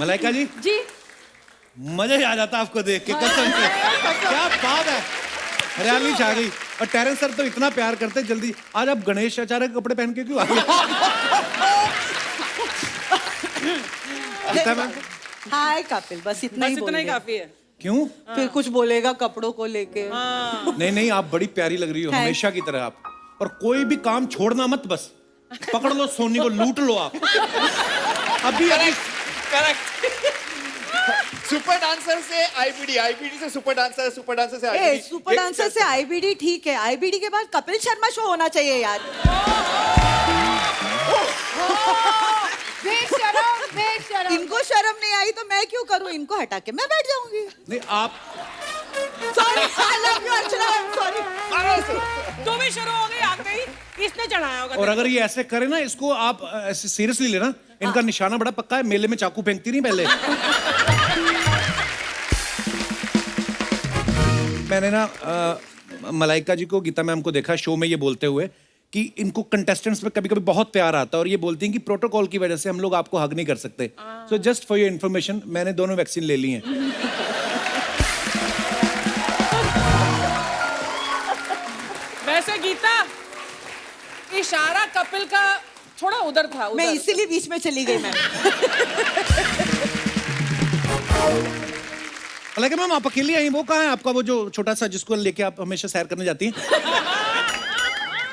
मलाइका जी जी मजा ही आ जाता आपको देख के, कसम से। क्या बात है, हरियाली छा गई। और टेरेंस सर तो इतना प्यार करते, जल्दी आज आप गणेश आचार्य के कपड़े पहन के क्यों आ गए? मैम हाय कपिल, बस इतना ही इतना ही बोल काफी है। क्यों? फिर कुछ बोलेगा कपड़ों को लेके। नहीं नहीं, आप बड़ी प्यारी लग रही हो Thanks. हमेशा की तरह आप। और कोई भी काम छोड़ना मत, बस पकड़ लो सोनी को, लूट लो आप अभी अभी। करेक्ट। सुपर डांसर से आईबीडी, आईबीडी से सुपर डांसर, सुपर डांसर से आईबीडी। सुपर डांसर से आईबीडी ठीक है, आईबीडी के बाद कपिल शर्मा शो होना चाहिए यार। बेशरम बेशरम। इनको शर्म नहीं आई तो मैं क्यों करूं, इनको हटा के मैं बैठ जाऊंगी। नहीं आप sorry, I love you Archana, sorry. तू भी शुरू हो गई, आ गई, किसने चढ़ाया होगा? और अगर ये ऐसे करे ना, इसको आप ऐसे सीरियसली लेना, इनका निशाना बड़ा पक्का है, मेले में चाकू फेंकती नहीं पहले। मैंने ना मलाइका जी को, गीता मैम को देखा शो में ये बोलते हुए कि इनको कंटेस्टेंट्स पे कभी कभी बहुत प्यार आता है, और ये बोलती हैं कि प्रोटोकॉल की वजह से हम लोग आपको हग नहीं कर सकते। So just for your information, मैंने दोनों वैक्सीन ले ली हैं। वैसे गीता, इशारा कपिल का थोड़ा उधर था, उधर। मैं इसीलिए बीच में चली गई मैम। मलाइका मैम आप अकेली आई, वो कहाँ है आपका वो जो छोटा सा जिसको लेके आप हमेशा सैर करने जाती हैं?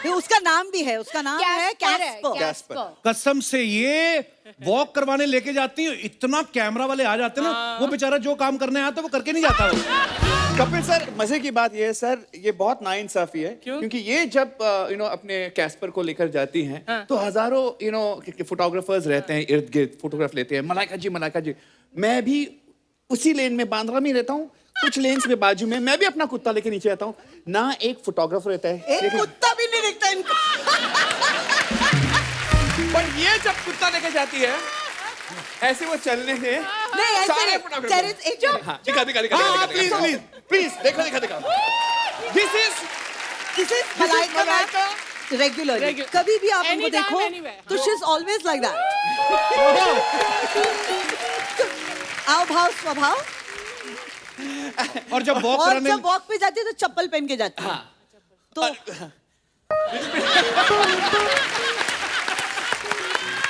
उसका नाम भी है, उसका नाम है कैस्पर। कसम से ये वॉक करवाने लेके जाती है, इतना कैमरा वाले आ जाते हैं ना, वो बेचारा जो काम करने आता वो करके नहीं जाता वो। कपिल सर, मजे की बात ये है सर, ये बहुत नाइंसाफी है। क्योंकि ये जब अपने कैस्पर को लेकर जाती हैं, तो हजारों फोटोग्राफर्स रहते हैं इर्द गिर्द, फोटोग्राफ लेते हैं। मलाइका जी, मलाइका जी, मैं भी उसी लेन में बांद्रा में रहता हूँ, कुछ लेन्स में बाजू में मैं भी अपना कुत्ता लेके नीचे आता हूँ ना, एक फोटोग्राफर रहता है, एक कुत्ता भी नहीं दिखता इनको। पर ये जब कुत्ता लेके जाती है, ऐसे वो चलने से नहीं ऐसे सारे नहीं। फोटोग्राफर। Terence, एक जो दिखा प्लीज प्लीज प्लीज, देखो दिस इज मलाइका रेगुलर, कभी भी आप उनको Anytime, देखो anywhere. तो she is always like that. आओ भाव स्वभाव। और जब वॉक और कराने जब वॉक पे जाती है तो चप्पल पहन के जाती है। तो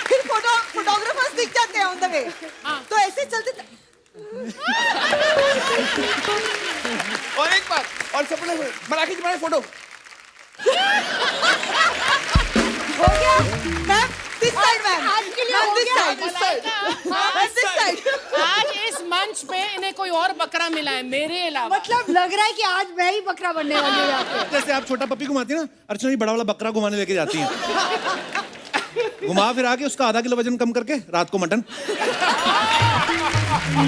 फिर फोटोग्राफर्स दिख जाते हैं ऑन द वे, तो ऐसे चलते। और एक बात, और सबने मलाइका जी हमारे फोटो हो गया मैम, दिस साइड मैम, आज के लिए हो दिस गया। Side, this side. आज इस मंच पे इन्हें कोई और बकरा मिला है मेरे अलावा। मतलब लग रहा है कि आज मैं ही बकरा बनने वाली हूँ यहाँ पे। जैसे आप छोटा पपी घुमाती है ना, अर्चना जी बड़ा वाला बकरा घुमाने लेके जाती हैं। घुमा फिरा के उसका आधा किलो वजन कम करके रात को मटन।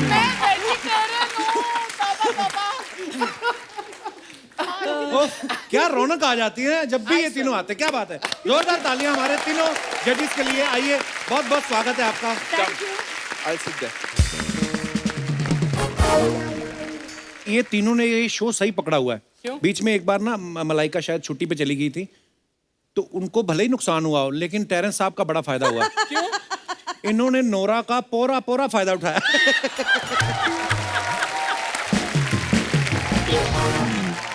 मैं वेजिटेरियन हूँ, बाबा। ओह, क्या रौनक आ जाती है जब भी ये तीनों आते हैं, क्या बात है। जोरदार तालियां हमारे तीनों जजेस के लिए। आइए, बहुत बहुत स्वागत है आपका। I'll sit there. ये तीनों ने ये शो सही पकड़ा हुआ है। क्यों? बीच में एक बार ना मलाइका शायद छुट्टी पे चली गई थी, तो उनको भले ही नुकसान हुआ हो, लेकिन टेरेंस साहब का बड़ा फायदा हुआ। क्यों? इन्होंने नोरा का पूरा फायदा उठाया।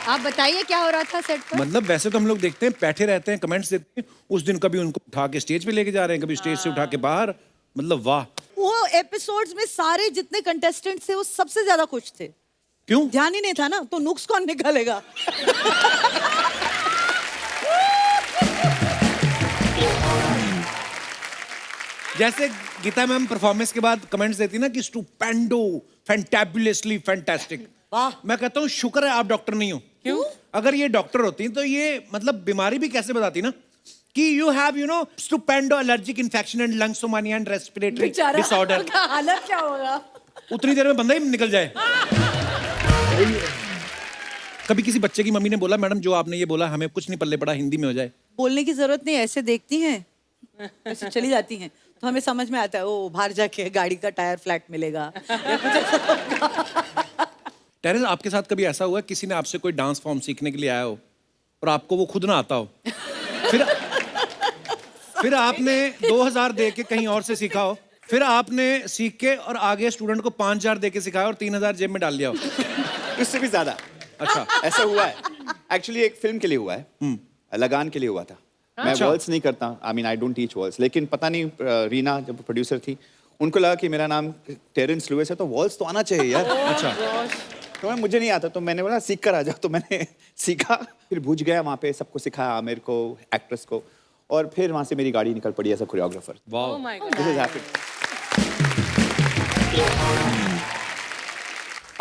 आप बताइए क्या हो रहा था सेट पर? मतलब वैसे तो हम लोग देखते हैं, बैठे रहते हैं, कमेंट्स देते हैं, उस दिन कभी उनको उठा के स्टेज पे लेके जा रहे हैं, कभी स्टेज से उठा के बाहर। मतलब वाह। वो एपिसोड्स में सारे जितने कंटेस्टेंट्स थे वो सबसे ज्यादा खुश थे। क्यों? ध्यान ही नहीं था ना, तो नुक्स कौन निकालेगा। जैसे गीता मैम परफॉर्मेंस के बाद कमेंट्स देती ना कि स्टुपेंडो, फैंटाबुलसली फैंटास्टिक। वाह। मैं कहता हूँ शुक्र है आप डॉक्टर नहीं हो। क्यों? अगर ये डॉक्टर होती तो ये मतलब बीमारी भी कैसे बताती ना कि you have stupendous allergic infection and lungsomania and respiratory disorder. उनका हालत क्या होगा? उतनी देर में बंदा ही निकल जाए। कभी किसी बच्चे की मम्मी ने बोला मैडम जो आपने ये बोला हमें कुछ नहीं पल्ले पड़ा, हिंदी में हो जाए। बोलने की जरूरत नहीं, ऐसे देखती हैं, ऐसे चली जाती हैं, तो हमें समझ में आता है ओ बाहर जाके गाड़ी का टायर फ्लैट मिलेगा या कुछ ऐसा होगा। टेरेंस, आपके साथ कभी ऐसा हुआ किसी ने आपसे कोई डांस फॉर्म सीखने के लिए आया हो और आपको वो खुद ना आता हो, फिर आपने 2000 दे के कहीं और से सीखा हो, फिर आपने सीख के और आगे स्टूडेंट को 5,000 दे के सिखाया और 3,000 जेब में डाल लिया। इससे भी ज्यादा। अच्छा। ऐसा हुआ है एक्चुअली, एक फिल्म के लिए हुआ है, लगान के लिए हुआ था। मैं अच्छा। वर्ड्स नहीं करता, I mean I don't teach words, लेकिन पता नहीं रीना जब प्रोड्यूसर थी, उनको लगा कि मेरा नाम टेरेंस लुइस है तो वर्ड्स तो आना चाहिए यार। अच्छा। तो मुझे नहीं आता, तो मैंने बोला सीख कर आ जाओ, तो मैंने सीखा, फिर भूज गया वहाँ पे, सबको सिखाया, आमिर को, एक्ट्रेस को, और फिर वहाँ से मेरी गाड़ी निकल पड़ी as a choreographer. Oh my God. This is happened.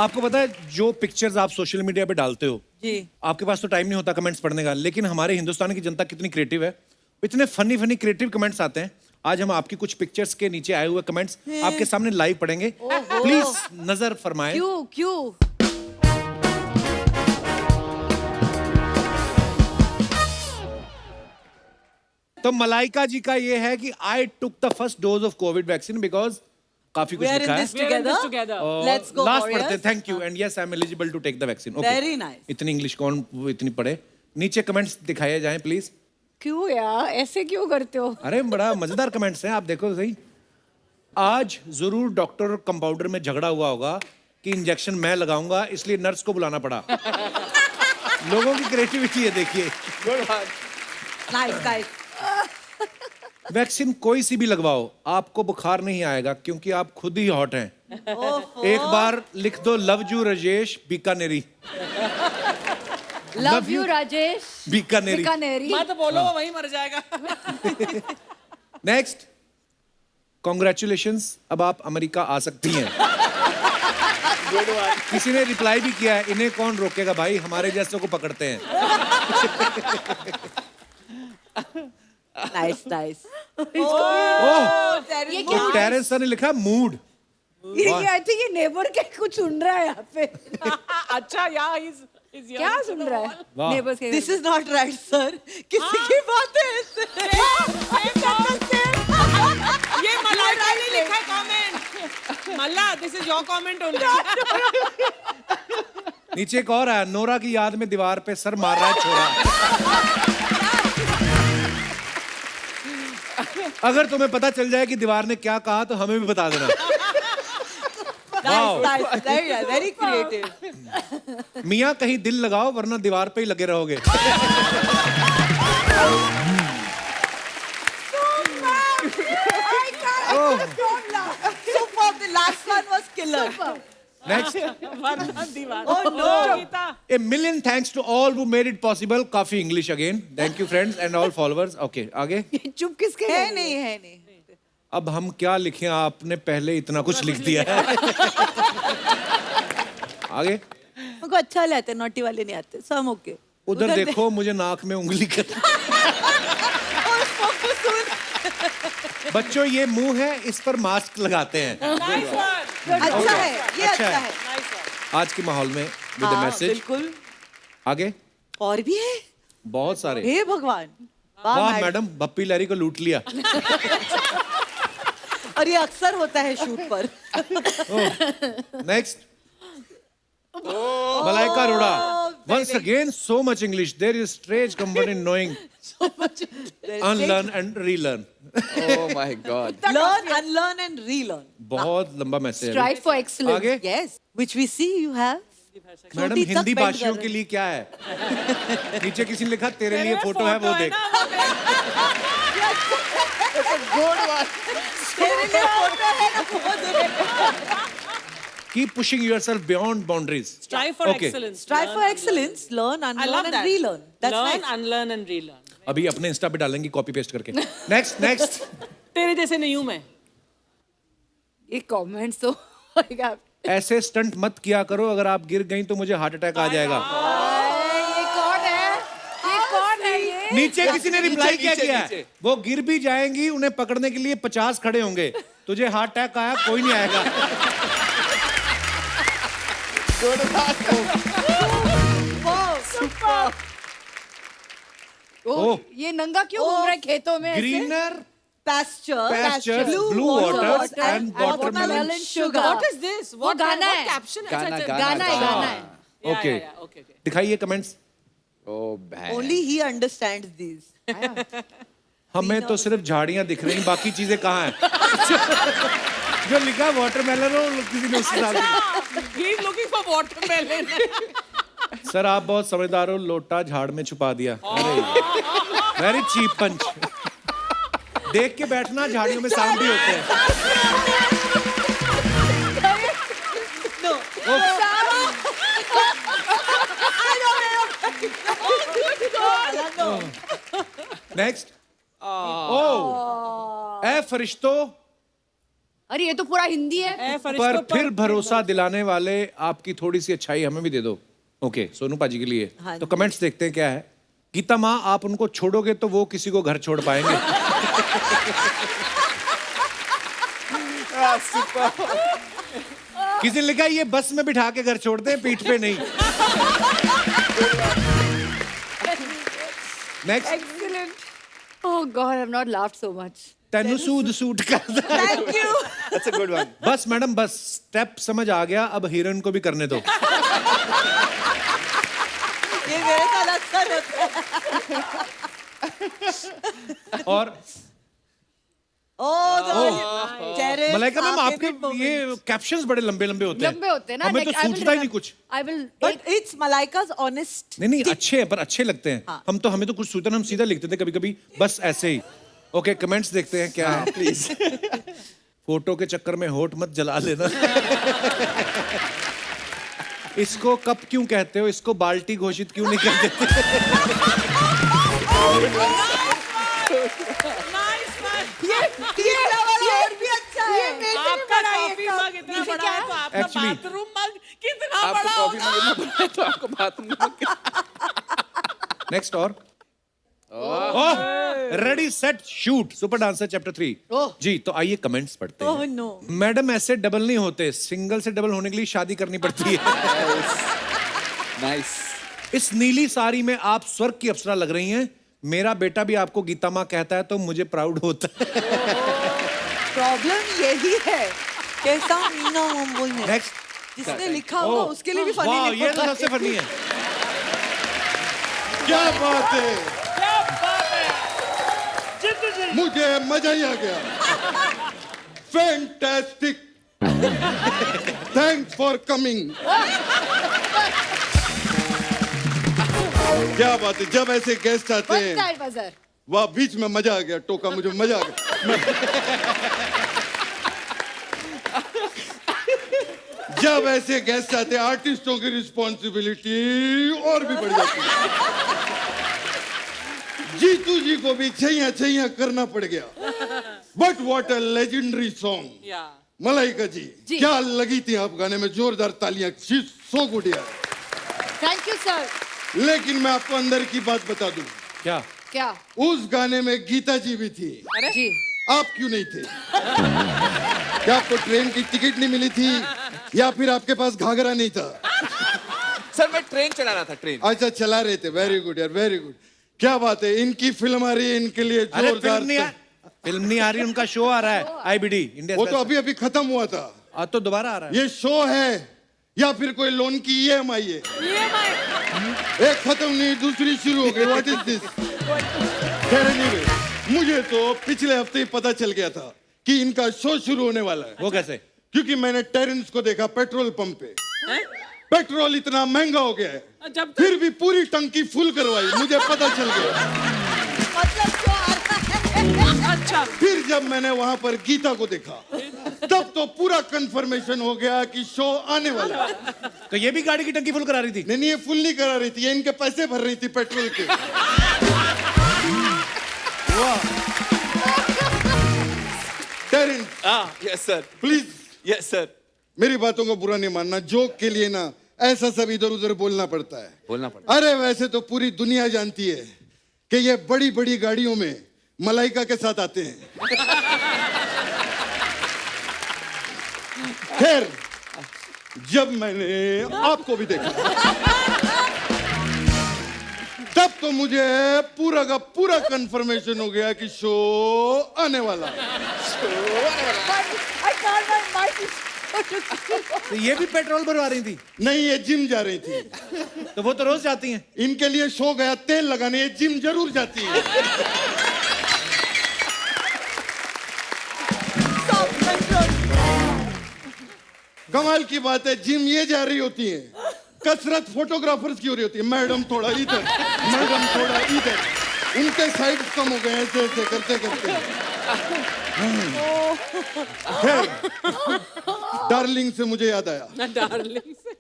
आपको पता है जो पिक्चर्स आप सोशल मीडिया पे डालते हो, जी। आपके पास तो टाइम नहीं होता कमेंट्स पढ़ने का, लेकिन हमारे हिंदुस्तान की जनता कितनी क्रिएटिव है, इतने फनी फनी क्रिएटिव कमेंट्स आते हैं। आज हम आपकी कुछ पिक्चर्स के नीचे आए हुए कमेंट्स आपके सामने लाइव पढ़ेंगे, प्लीज नजर फरमाएं। क्यों क्यों? तो मलाइका जी का ये है कि I took the first dose of covid vaccine because काफी कुछ We are लिखा in है। this We are in this together. together. Let's go, last warriors. पढ़ते, thank you and yes I am eligible to take the vaccine. Very nice. इतनी English कौन वो इतनी पढ़े। नीचे कमेंट्स दिखाए जाएं प्लीज। क्यों यार ऐसे क्यों करते हो? अरे बड़ा मजेदार कमेंट्स हैं, आप देखो सही। आज जरूर डॉक्टर और कंपाउंडर में झगड़ा हुआ होगा कि इंजेक्शन मैं लगाऊंगा, इसलिए नर्स को बुलाना पड़ा। लोगों की क्रिएटिविटी है, देखिए। Nice, nice. वैक्सीन कोई सी भी लगवाओ, आपको बुखार नहीं आएगा क्योंकि आप खुद ही हॉट हैं। ओहो। एक बार लिख दो love you Rajesh Bikaneri. Love you Rajesh Bikaneri. Bikaneri. मत बोलो, वही मर जाएगा। नेक्स्ट, कॉन्ग्रेचुलेशंस, अब आप अमेरिका आ सकती हैं। किसी ने रिप्लाई भी किया है, इन्हें कौन रोकेगा भाई, हमारे जैसों को पकड़ते हैं। Nice, nice. ओह, ये तो टेरेंस सर ने लिखा मूड। ये आई थिंक ये नेबर के कुछ सुन रहा है यहाँ पे। अच्छा यार, he's क्या सुन रहा है? वाह। नेबर्स के। This is not right, sir. किसी की बात है ऐसे। ये मलाइका ने लिखा comment. Malla, this is your comment only. नीचे एक और है, नोरा की याद में दीवार पे सर मार रहा है छोरा। अगर तुम्हें पता चल जाए कि दीवार ने क्या कहा तो हमें भी बता देना। Nice, nice. Very, very creative. मियाँ कहीं दिल लगाओ वरना दीवार पे ही लगे रहोगे। Superb. The last one was killer. Next, वरना दीवार। Oh no. Geeta, a million thanks to all who made it possible. काफी English again, thank you friends and all followers. Okay, आगे। ये चुप किसके है लिए? नहीं, है नहीं. अब हम क्या लिखें, आपने पहले इतना कुछ लिख दिया है। आगे। हमको अच्छा ले आते, नोटी वाले नहीं आते. So I'm okay. उधर देखो, मुझे नाक में उंगली कर। बच्चों, ये मुंह है, इस पर मास्क लगाते हैं। nice one. अच्छा है, ये अच्छा अच्छा है. है. Nice one. आज के माहौल में विद हाँ, मैसेज। बिल्कुल. आगे और भी है. बहुत सारे। हे भगवान. वाह मैडम, बप्पी लहरी को लूट लिया। और ये अक्सर होता है शूट पर. Next, Malaika Arora. Once again, so much English. There is strange comfort in knowing, unlearn and relearn. Oh my God. Learn, unlearn and relearn. बहुत लंबा मैसेज है। Strive for excellence. आगे Yes, which we see you have. Madam, छोटी तक Hindi bend कर भाषियों रहे के लिए क्या है? नीचे किसी ने लिखा तेरे लिए तेरे फोटो है, वो है देख। ना, वो देख। Good one. तेरे लिए फोटो है ना, वो देख. Keep pushing yourself beyond boundaries. Strive for Okay. excellence. Strive for excellence, learn, I unlearn love and that. relearn. That's Learn, nice. unlearn and relearn. अभी अपने इंस्टा पे डालेंगे कॉपी पेस्ट करके। Next next. तेरे जैसे नहीं हूं मैं। ये कमेंट्स तो ऐसे स्टंट मत किया करो, अगर आप गिर गई तो मुझे हार्ट अटैक आ जाएगा। ये कौन है? ये कौन है ये? नीचे किसी ने रिप्लाई क्या नीचे, किया नीचे। है? वो गिर भी जाएंगी, उन्हें पकड़ने के लिए 50 खड़े होंगे। तुझे हार्ट अटैक आया, कोई नहीं आएगा। ओह, ये नंगा क्यों घूम रहा है खेतों में ऐसे? Greener Pasture, Pastures, blue waters and watermelon sugar. What is this? What गाना what है. caption? गाना, अच्छा, अच्छा, गाना, गाना है, गाना है. Yeah, Okay. yeah, yeah. Okay, okay. दिखाइए comments. Oh man. Only he understands these. हमें तो सिर्फ झाड़ियां दिख रही, बाकी चीजें कहाँ हैं? जो लिखा वाटरमेलन हो किसी ने उसके साथ He is looking for watermelon. Sir आप बहुत समझदार हो, लोटा झाड़ में छुपा दिया। अरे वेरी चीप पंच। देख के बैठना, झाड़ियों में सांप भी होते हैं। नेक्स्ट। ओह ए फरिश्तों, अरे ये तो पूरा हिंदी है। पर फिर भरोसा दिलाने वाले, आपकी थोड़ी सी अच्छाई हमें भी दे दो। ओके सोनू पाजी के लिए। हाँ तो कमेंट्स देखते हैं क्या है। गीता माँ, आप उनको छोड़ोगे तो वो किसी को घर छोड़ पाएंगे? किसी ने लिखा ये बस में बिठा के घर छोड़ते हैं, पीठ पे नहीं। Next. Excellent. Oh God, I've not laughed so much. तेनू सूद सूट कर। Thank you. That's a good one. बस मैडम बस, स्टेप समझ आ गया, अब हीरोइन को भी करने दो। ये मेरे साथ अक्सर होता है। और चेहरे मलाइका मैम, आपके आपके भी ये कैप्शंस बड़े लंबे लंबे होते हैं। लंबे होते हैं ना। हमें तो like, I will सूझता ही नहीं remember- कुछ। I will. But it's Malaika's honest. नहीं नहीं, अच्छे हैं, पर अच्छे लगते हैं। हाँ। हम तो, हमें तो कुछ सूझता नहीं, हम सीधा लिखते थे कभी कभी, बस ऐसे ही। ओके कमेंट्स देखते हैं क्या है। Please. फोटो के चक्कर में होठ मत जला लेना। इसको कप क्यों कहते हो, इसको बाल्टी घोषित क्यों नहीं कर देते? Nice man. ये वाला और भी अच्छा है। आपका कॉफी मग इतना बड़ा है, तो आपका Actually- बाथरूम मग कितना आपको बड़ा कॉफी होगा? में देना पड़ा तो आपको बाथरूम। नेक्स्ट। और ready set shoot, super dancer chapter 3। ओह। जी तो आइए कमेंट्स पढ़ते ओह हैं। नो। मैडम ऐसे डबल नहीं होते, सिंगल से डबल होने के लिए शादी करनी पड़ती है। Nice. इस नीली साड़ी में आप स्वर्ग की अप्सरा लग रही हैं। मेरा बेटा भी आपको गीता माँ कहता है तो मुझे प्राउड होता है। प्रॉब्लम यही है। कैसा मीना बोलने। नेक्स्ट। जिसने लिखा होगा उसके लिए भी फनी वाह, नहीं ये तो होगा। सबसे फनी है। क्या बात है, क्या बात है? मुझे मजा ही आ गया। Fantastic, thanks for coming. क्या बात है, जब ऐसे गेस्ट आते What's हैं, that buzzer? वाह बीच में मजा आ गया, टोका मुझे मजा आ गया। जब ऐसे गेस्ट आते हैं, आर्टिस्टों की रिस्पॉन्सिबिलिटी और भी बढ़ जाती है। जीतू जी को भी छैया छैया करना पड़ गया। But what a legendary song. Yeah. Malaika ji, जी। क्या लगी थी आप गाने में, जोरदार तालियां, सो गुड यार। Thank you, sir. लेकिन मैं आपको अंदर की बात बता दूं, क्या? क्या? उस गाने में गीता जी भी थी, जी। आप क्यों नहीं थे? क्या आपको ट्रेन की टिकट नहीं मिली थी, या फिर आपके पास घाघरा नहीं था? सर मैं ट्रेन चला रहा था, ट्रेन। अच्छा चला रहे थे, वेरी गुड यार, वेरी गुड। क्या बात है, इनकी फिल्म आ रही है, इनके लिए अरे जोरदार। फिल्म नहीं आ रही, उनका शो आ रहा है IBD इंडिया। वो तो अभी अभी खत्म हुआ था, आज तो दोबारा आ रहा है। ये शो है या फिर कोई लोन की EMI है? एक खत्म नहीं, दूसरी शुरू हो गई। What is this? खैर anyway, मुझे तो पिछले हफ्ते ही पता चल गया था कि इनका शो शुरू होने वाला है। वो कैसे? क्योंकि मैंने टेरेंस को देखा पेट्रोल पंप पे। पेट्रोल इतना महंगा हो गया है, जब फिर भी पूरी टंकी फुल करवाई, मुझे पता चल गया। मतलब जो आता है। अच्छा, फिर जब मैंने वहां पर गीता को देखा, तब तो पूरा कंफर्मेशन हो गया कि शो आने वाला है। तो ये भी गाड़ी की टंकी फुल करा रही थी? नहीं, ये फुल नहीं करा रही थी, ये इनके पैसे भर रही थी पेट्रोल के। वाह Terence, yes sir, please yes sir. मेरी बातों को बुरा नहीं मानना, जोक के लिए ना ऐसा सब इधर उधर बोलना पड़ता है। बोलना पड़ता अरे वैसे तो पूरी दुनिया जानती है कि ये बड़ी बड़ी गाड़ियों में मलाइका के साथ आते हैं। खैर, जब मैंने आपको भी देखा, तब तो मुझे पूरा का पूरा कंफर्मेशन हो गया कि शो आने वाला है। I can't my mic is- तो ये भी पेट्रोल भरवा रही थी? नहीं, ये जिम जा रही थी। तो वो तो रोज जाती हैं। इनके लिए शो गया तेल लगाने, ये जिम जरूर जाती है। कमाल की बात है, जिम ये जा रही होती है, कसरत फोटोग्राफर्स की हो रही होती है। मैडम थोड़ा इधर, मैडम थोड़ा इधर, उनके साइड कम हो गए ऐसे ऐसे करते करते। खैर, डार्लिंग से मुझे याद आया, डार्लिंग से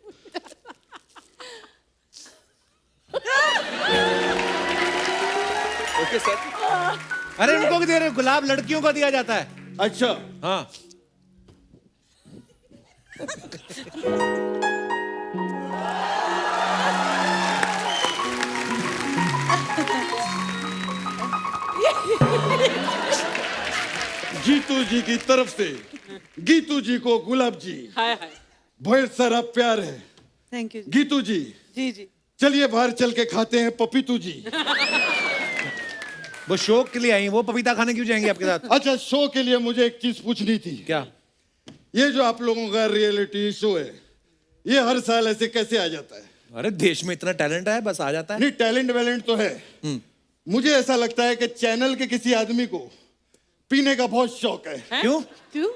ओके सर। अरे उनको भी दे रहे हो, गुलाब लड़कियों को दिया जाता है। अच्छा हाँ जीतू जी की तरफ से गीतू जी को गुलाब जी, हाय हाय बहुत सारा प्यार है। थैंक यू गीतू जी जी जी। चलिए बाहर चल के खाते हैं पपीतू जी। वो शो के लिए आई, वो पपीता खाने क्यों जाएंगे आपके साथ? अच्छा, शो के लिए मुझे एक चीज पूछनी थी। क्या? ये जो आप लोगों का रियलिटी शो है, ये हर साल ऐसे कैसे आ जाता है? अरे देश में इतना टैलेंट है, बस आ जाता है। नहीं, टैलेंट वैलेंट तो है। मुझे ऐसा लगता है कि चैनल के किसी आदमी को पीने का बहुत शौक है। क्यों? क्यों?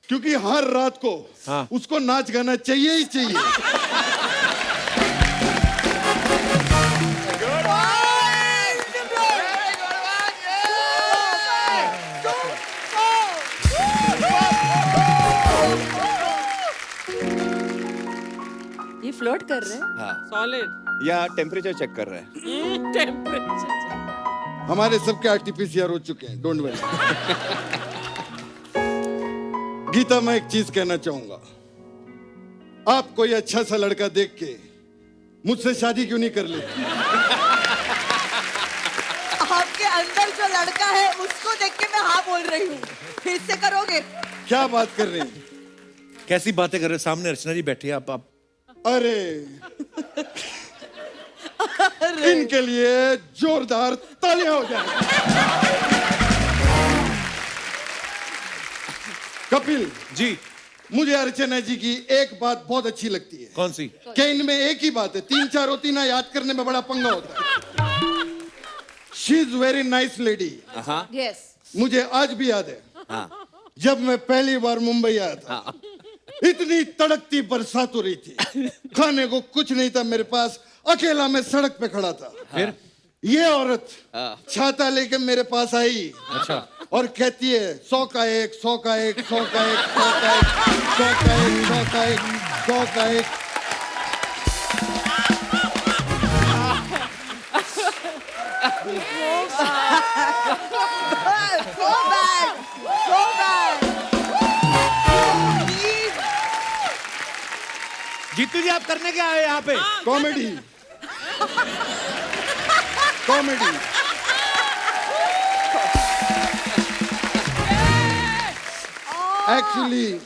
क्योंकि हर रात को हाँ। उसको नाच गाना चाहिए ही चाहिए। ये फ्लर्ट कर रहे हैं? हाँ, सॉलिड या टेम्परेचर चेक कर रहे हैं। टेम्परेचर। हमारे सबके आरटीपीसीआर हो चुके हैं, डोंट वरी। गीता, मैं एक चीज कहना चाहूंगा, आप कोई अच्छा सा लड़का देख के मुझसे शादी क्यों नहीं कर लेती? आपके अंदर जो लड़का है उसको देख के मैं हाँ बोल रही हूँ, फिर से करोगे? क्या बात कर रही हैं? कैसी बातें कर रहे हो? सामने अर्चना जी बैठी है, आप अरे इनके लिए जोरदार तालियां हो जाए। कपिल जी। मुझे अर्चना जी की एक बात बहुत अच्छी लगती है। कौन सी? कि इनमें एक ही बात है, 3-4 होती ना, याद करने में बड़ा पंगा होता है। She is very nice lady. Yes मुझे आज भी याद है, जब मैं पहली बार मुंबई आया था, इतनी तड़कती बरसात हो रही थी, खाने को कुछ नहीं था मेरे पास, अकेला मैं सड़क पे खड़ा था। फिर? ये औरत छाता लेके मेरे पास आई। अच्छा। और कहती है 100 का एक, 100 का एक, 100 का एक, 100 का एक, 100 का एक, 100 का एक, 100 का एक। So bad, so bad. Jitu जी, आप करने क्या आए यहाँ पे? Comedy, comedy. Actually,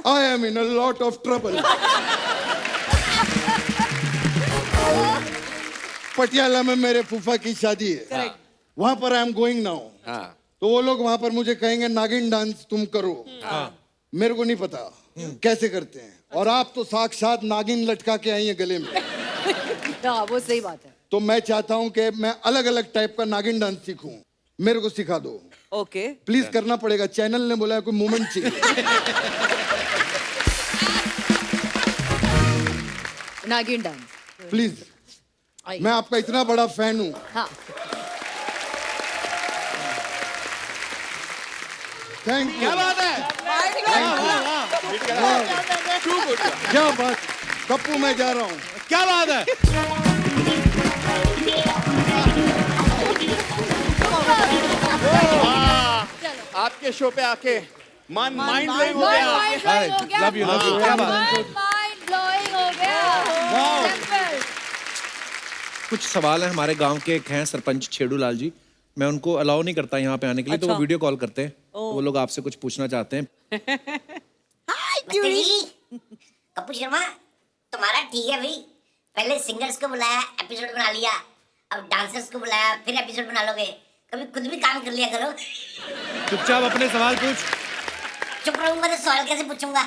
I am in a lot of trouble. Patiala में मेरे फूफा की शादी है, वहां पर आई एम गोइंग नाउ। तो वो लोग वहां पर मुझे कहेंगे नागिन डांस तुम करो। मेरे को नहीं पता कैसे करते हैं, और आप तो साक्षात नागिन लटका के आई हैं गले में। हाँ वो सही बात है। तो मैं चाहता हूं कि मैं अलग अलग टाइप का नागिन डांस सीखूं, मेरे को सिखा दो। ओके प्लीज करना पड़ेगा, चैनल ने बोला है कोई मूवमेंट चाहिए। नागिन डांस। प्लीज, मैं आपका इतना बड़ा फैन हूं। हाँ थैंक यू। क्या बात है? क्या बात, कप्पू मैं जा रहा हूं। क्या बात है? आपके शो पे आके माइंड ब्लोइंग हो गया। माइंड ब्लोइंग हो गया। Love you, love you. क्या बात? माइंड ब्लोइंग हो गया। Simple. कुछ सवाल है, हमारे गांव के एक हैं सरपंच छेड़ू लाल जी, मैं उनको अलाउ नहीं करता यहाँ पे आने के लिए, तो वो अच्छा। वीडियो कॉल करते हैं, तो वो लोग आपसे कुछ पूछना चाहते हैं। नमस्ते जी, कपूर शर्मा, तुम्हारा ठीक है भाई। पहले सिंगर्स को बुलाया, एपिसोड बना लिया, अब डांसर्स को बुलाया, फिर एपिसोड बना लोगे। कभी खुद भी काम कर लिया करो। चुपचाप अपने सवाल पूछ। चुप रहूंगा तो सवाल कैसे पूछूंगा?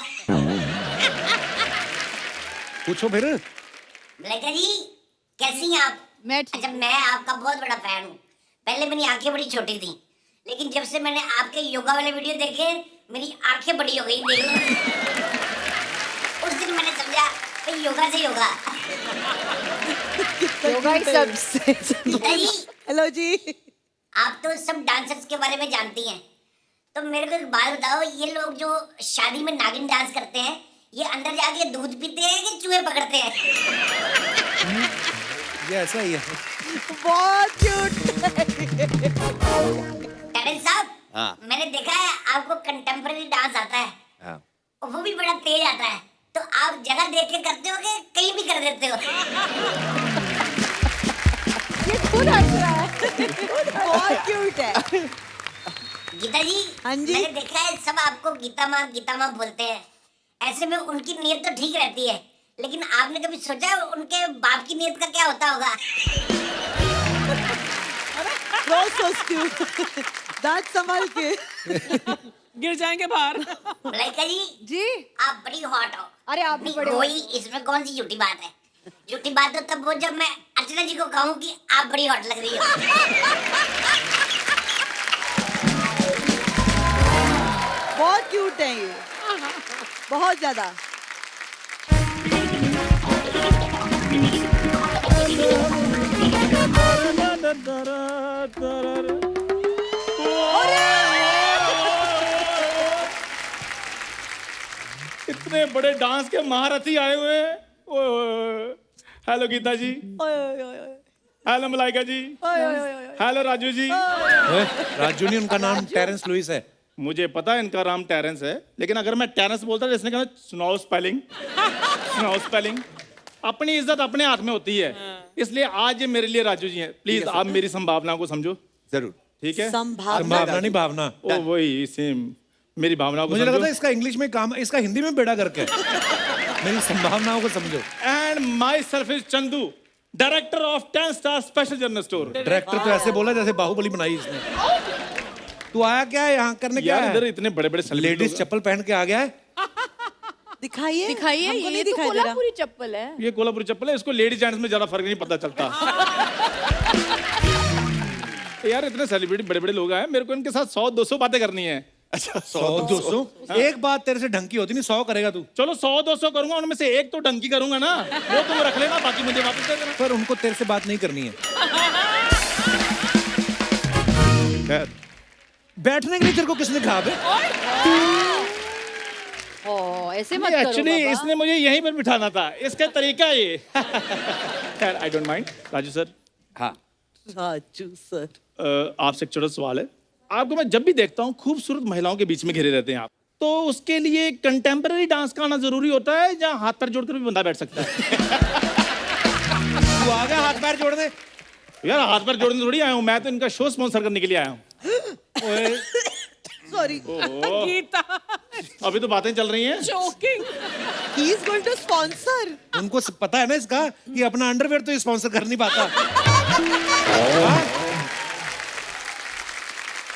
पूछो फिर। मलाइका जी, कैसी हैं आप? मैं ठीक। अच्छा, मैं आपका बहुत बड़ा फैन हूँ। पहले मेरी आंखें बड़ी छोटी थी, लेकिन जब से मैंने आपके योगा वाले वीडियो देखे, मेरी आंखें बड़ी हो गई देख लो। उस दिन मैंने समझा कि योगा से योगा। योगा ही सबसे गीता जी, हेलो जी। आप तो सब डांसर्स के बारे में जानती हैं, तो मेरे को एक बात बताओ, ये लोग जो शादी में नागिन डांस करते हैं, ये अंदर जाके दूध पीते हैं कि चूहे पकड़ते हैं? ये ऐसा ही है। बहुत क्यूट। टैलेंट साहब, मैंने देखा है आपको कंटेम्पररी डांस आता है, हाँ। और वो भी बड़ा तेज आता है, तो आप जगह देख के करते हो कि कहीं भी कर देते हो? ये खुद हंस रहा है। बहुत क्यूट है। गीता जी, हाँ जी। मैंने देखा है सब आपको गीता माँ बोलते हैं। ऐसे में उनकी नीयत तो ठीक रहती है, लेकिन आपने कभी सोचा है उनके बाप की नीयत का क्या होता होगा? So cute. दांत संभाल के। गिर जाएंगे बाहर। मलाइका जी, जी आप बड़ी हॉट हो। अरे आप भी नहीं, बड़े हो। कोई इसमें कौन सी झूठी बात है? झूठी बात तो तब वो जब मैं अर्चना जी को कहूँ कि आप बड़ी हॉट लग रही हो। बहुत क्यूट है ये, बहुत ज्यादा। इतने बड़े डांस के महारथी आए हुए हैं। ओए ओए। हेलो गीता जी, ओए ओए ओए ओए हेलो मलाइका जी, ओए ओए ओए। हेलो राजू जी। ओए, राजू नहीं, उनका नाम टेरेंस लुइस है। मुझे पता है इनका नाम टेरेंस है, लेकिन अगर मैं टेरेंस बोलता तो इसने कहना सुनाओ स्पेलिंग। सुनाओ स्पेलिंग। अपनी इज्जत अपने हाथ में होती है, इसलिए आज ये मेरे लिए राजू जी हैं। प्लीज आप मेरी संभावना को समझो। जरूर। ठीक है? संभावना नहीं भावना। ओ वही सेम, मेरी भावनाओं को मुझे लगा था समझो। इसका इंग्लिश में काम, इसका हिंदी में बेड़ा करके। मेरी संभावनाओं को समझो। And my self is Chandu, director of 10 star special general store. Director तो ऐसे बोला जैसे बाहुबली बनाई इसने। तू आया क्या है यहाँ करने? क्या यार इधर है? इतने बड़े बड़े लेडीज चप्पल पहन के आ गया है। दिखाइए दिखाइए, हमको ये नहीं तो दिखाई दे रहा। कोल्हापुरी चप्पल है। ये कोल्हापुरी चप्पल है, इसको लेडीज जेंट्स में ज्यादा फर्क नहीं पता चलता। यार इतने सेलिब्रिटी बड़े बड़े लोग आए, मेरे को इनके साथ 100-200 बातें करनी है। अच्छा 100-200 एक बात तेरे से ढंग की होती नहीं, 100 करेगा तू। चलो 100-200 करूंगा, उनमें से एक तो ढंग की करूंगा ना, वो तुम रख लेना, बाकी मुझे वापस दे देना। पर उनको तेरे से बात नहीं करनी है। खैर, बैठने के लिए तेरे को किसने कहा बे? ऐसे मत करो एक्चुअली बाबा। इसने मुझे यहीं पर बिठाना था, इसका तरीका ये। खैर I don't mind. Raju sir, हाँ। राजू सर, आपसे एक छोटा सवाल है। आपको मैं जब भी देखता हूँ खूबसूरत महिलाओं के बीच में घिरे रहते हैं आप, तो उसके लिए कंटेम्पररी डांस का आना जरूरी होता है या हाथ पैर जोड़कर भी बंदा बैठ सकता है? तू आ गया हाथ पैर जोड़ने? यार हाथ पैर जोड़ने थोड़ी आया हूँ, मैं तो इनका शो स्पॉन्सर करने के लिए आया हूँ। सॉरी, गीता अभी तो बातें चल रही हैं। Joking. He is going to sponsor. उनको पता है ना इसका कि अपना अंडरवेयर तो स्पॉन्सर कर नहीं पाता।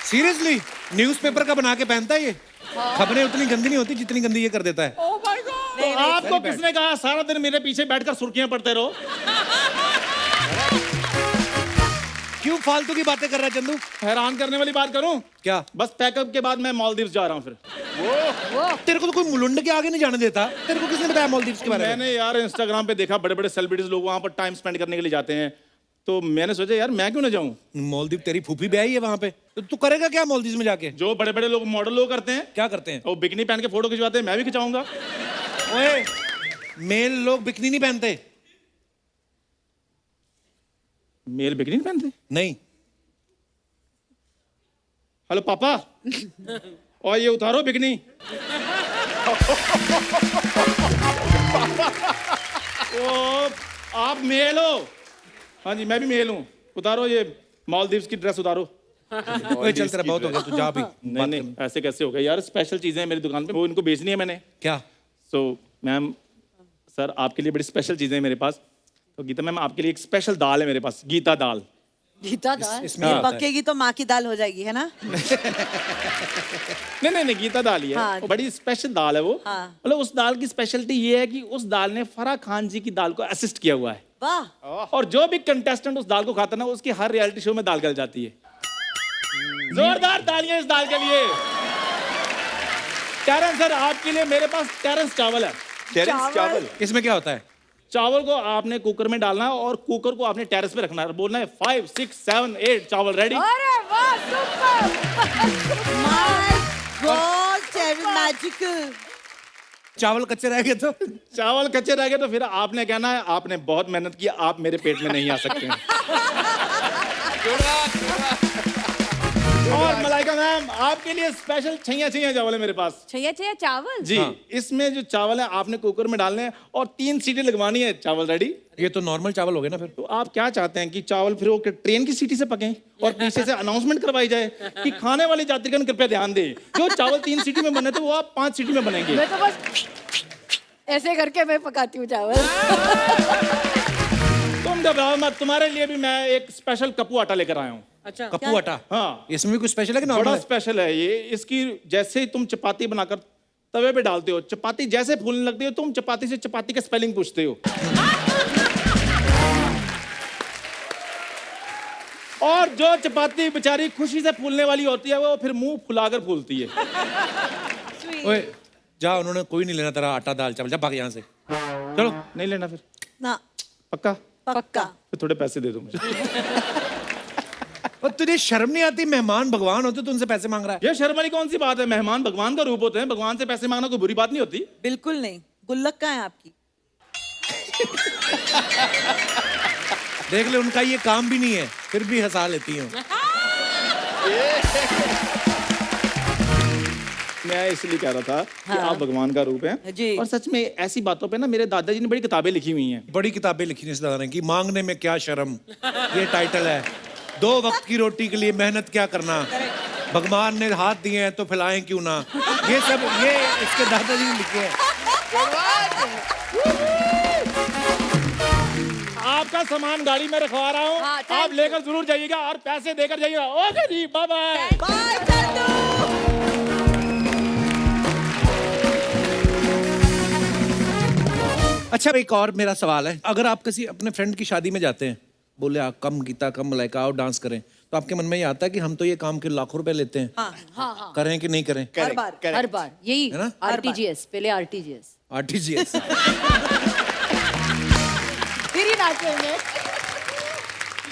सीरियसली न्यूज़पेपर का बना के पहनता है ये। खबरें उतनी गंदी नहीं होती जितनी गंदी ये कर देता है। Oh my God. तो आपको किसने कहा सारा दिन मेरे पीछे बैठकर सुर्खियां पढ़ते रहो? क्यों फालतू की बातें कर रहा है चंदू? हैरान करने वाली बात करूं? क्या? बस पैकअप के बाद मैं मालदीव जा रहा हूं। फिर तेरे को तो कोई मुलुंड के आगे नहीं जाने देता। तेरे को किसने बताया मालदीव्स के बारे में? मैंने यार इंस्टाग्राम पे देखा बड़े बड़े सेलिब्रिटीज लोग वहां पर टाइम स्पेंड करने के लिए जाते हैं, तो मैंने सोचा यार मैं क्यों ना जाऊं। मालदीव तेरी फूफी ब्याही है वहां पे, तो तू करेगा क्या मालदीव में जाके? जो बड़े बड़े लोग मॉडल लोग करते हैं, क्या करते हैं? वो बिकनी पहन के फोटो खिंचवाते हैं, मैं भी खिंचाऊंगा। ओए, मेल लोग बिकनी नहीं पहनते। मेल बिकनी नहीं पहनते? नहीं। हेलो पापा, और ये उतारो बिकनी। ओ, आप मेल हो? हाँ जी मैं भी मेल हूँ। उतारो ये मालदीव्स की ड्रेस उतारो। ओए चल तेरा बहुत हो गया, तू जा भी। नहीं नहीं ऐसे कैसे हो गया यार, स्पेशल चीजें हैं मेरी दुकान पे, वो इनको बेचनी है मैंने। क्या? सो मैम सर आपके लिए बड़ी स्पेशल चीजें हैं मेरे पास। तो गीता मैम आपके लिए एक स्पेशल दाल है मेरे पास, गीता दाल। गीता दाल। इसमें ये क्या होता है? पकेगी तो माँ की दाल हो जाएगी, है ना? नहीं नहीं नहीं गीता दाल ही है। हाँ। वो बड़ी स्पेशल दाल है वो। हाँ। मतलब उस दाल की स्पेशलिटी ये है कि उस दाल ने फराह खान जी की दाल को असिस्ट किया हुआ है। वाह, और जो भी कंटेस्टेंट उस दाल को खाता है ना, उसकी हर रियलिटी शो में दाल गल जाती है। जोरदार तालियां इस दाल के लिए। टेरेंस सर, आपके लिए मेरे पास टेरेंस चावल है। टेरेंस चावल। इसमें क्या होता है? चावल को आपने कुकर में डालना है और कुकर को आपने टेरेस पे रखना है, बोलना है 5, 6, 7, 8 चावल रेडी। अरे वाह, सुपर। My God, magical. चावल कच्चे रह गए तो? चावल कच्चे रह गए तो फिर आपने कहना है आपने बहुत मेहनत की, आप मेरे पेट में नहीं आ सकते। और मलाइका मैम, आपके लिए स्पेशल छैया चावल है मेरे पास। छैया चावल। जी इसमें जो चावल है आपने कुकर में डालने हैं और 3 सीटी लगवानी है, चावल रेडी। ये तो नॉर्मल चावल हो गए ना फिर। तो आप क्या चाहते हैं कि चावल फिर वो ट्रेन की सीटी से पकें और पीछे से अनाउंसमेंट करवाई जाए कि खाने वाले यात्रीगण कृपया ध्यान दें, जो चावल 3 सीटी में बने थे वो आप 5 सीटी में बनेंगे। मैं तो बस ऐसे करके मैं पकाती हूँ चावल। तुम घबराओ मत, तुम्हारे लिए भी मैं एक स्पेशल कप्पू आटा लेकर आया हूँ। अच्छा, कप्पू आटा? हाँ, इसमें भी कुछ स्पेशल है कि बड़ा नॉर्मल है? स्पेशल है ये। इसकी जैसे ही तुम चपाती बनाकर तवे पे डालते हो, चपाती जैसे फूलने लगती है, तुम चपाती से चपाती का स्पेलिंग पूछते हो। और जो चपाती बेचारी खुशी से फूलने वाली होती है वो फिर मुंह फुलाकर फूलती है। ओए जा, उन्होंने कोई नहीं लेना तेरा आटा दाल चावल, जा भाग यहाँ से। चलो। नहीं लेना फिर? ना, पक्का? पक्का। फिर थोड़े पैसे दे दो मुझे। और तुझे शर्म नहीं आती? मेहमान भगवान होते तो उनसे पैसे मांग रहा है। ये शर्म वाली कौन सी बात है? मेहमान भगवान का रूप होते हैं, भगवान से पैसे मांगना कोई बुरी बात नहीं होती। बिल्कुल नहीं। गुल्लक कहाँ है आपकी? देख ले, उनका ये काम भी नहीं है फिर भी हंसा लेती हूँ। मैं इसलिए कह रहा था कि आप भगवान का रूप हैं। जी। और सच में ऐसी बातों पे ना मेरे दादाजी ने बड़ी किताबें लिखी हुई हैं। बड़ी किताबें लिखी इस दादा ने कि मांगने में क्या शर्म, ये टाइटल है। 2 वक्त की रोटी के लिए मेहनत क्या करना, भगवान ने हाथ दिए हैं तो फैलाएं क्यों ना। ये सब ये इसके दादाजी ने लिखे हैं। आपका सामान गाड़ी में रखवा रहा हूँ, हाँ, आप लेकर जरूर जाइएगा और पैसे देकर जाइएगा। ओके जी, बाय बाय। बाय चंदू। अच्छा, एक और मेरा सवाल है, अगर आप किसी अपने फ्रेंड की शादी में जाते हैं, बोले आप कम गीता कम मलाइका आओ डांस करें, तो आपके मन में ये आता है कि हम तो ये काम के लाखों रुपए लेते हैं, हाँ, करें कि नहीं करें? हर बार। हर बार यही है ना? RTGS, पहले RTGS, आरटीजीएस। फिर ही नाचेंगे।